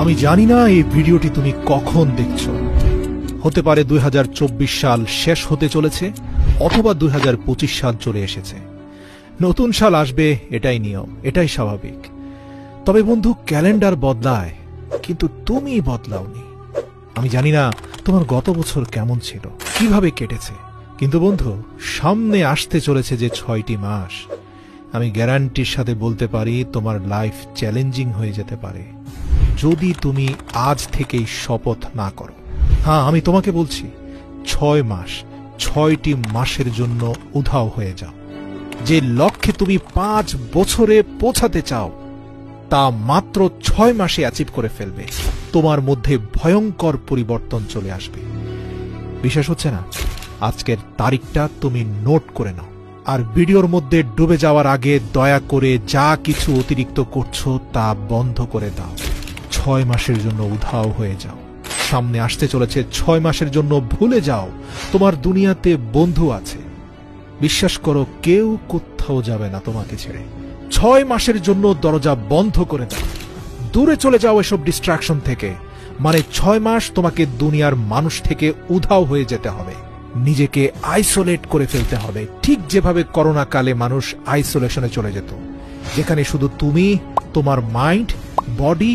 আমি জানি না এই ভিডিওটি তুমি কখন দেখছো। হতে পারে 2024 সাল শেষ হতে চলেছে, অথবা 2025 সাল চলে এসেছে। নতুন সাল আসবে, এটাই নিয়ম, এটাই স্বাভাবিক। তবে বন্ধু, ক্যালেন্ডার বদলায়, কিন্তু তুমি বদলাওনি। আমি জানি না তোমার গত বছর কেমন ছিল, কিভাবে কেটেছে, কিন্তু বন্ধু, সামনে আসতে চলেছে যে 6টি মাস, আমি গ্যারান্টির সাথে বলতে পারি তোমার লাইফ চ্যালেঞ্জিং হয়ে যেতে পারে, যদি তুমি আজ থেকেই শপথ না করো। হ্যাঁ, আমি তোমাকে বলছি, 6 মাস, 6টি মাসের জন্য উধাও হয়ে যাও। যে লক্ষ্যে তুমি 5 বছরে পৌঁছাতে চাও, তা মাত্র 6 মাসে অ্যাচিভ করে ফেলবে। তোমার মধ্যে ভয়ঙ্কর পরিবর্তন চলে আসবে। বিশ্বাস হচ্ছে না? আজকের তারিখটা তুমি নোট করে নাও, আর ভিডিওর মধ্যে ডুবে যাওয়ার আগে দয়া করে যা কিছু অতিরিক্ত করছো তা বন্ধ করে দাও। 6 মাসের জন্য উধাও হয়ে যাও। সামনে আসতে চলেছে 6 মাসের জন্য ভুলে যাও তোমার দুনিয়াতে বন্ধু আছে। বিশ্বাস করো, কেউ কোথাও যাবে না তোমাকে ছেড়ে। 6 মাসের জন্য দরজা বন্ধ করে দাও, দূরে চলে যাও এসব ডিস্ট্রাকশন থেকে। মানে 6 মাস তোমাকে দুনিয়ার মানুষ থেকে উধাও হয়ে যেতে হবে, নিজেকে আইসোলেট করে ফেলতে হবে, ঠিক যেভাবে করোনা কালে মানুষ আইসোলেশনে চলে যেত, যেখানে শুধু তুমি, তোমার মাইন্ড, বডি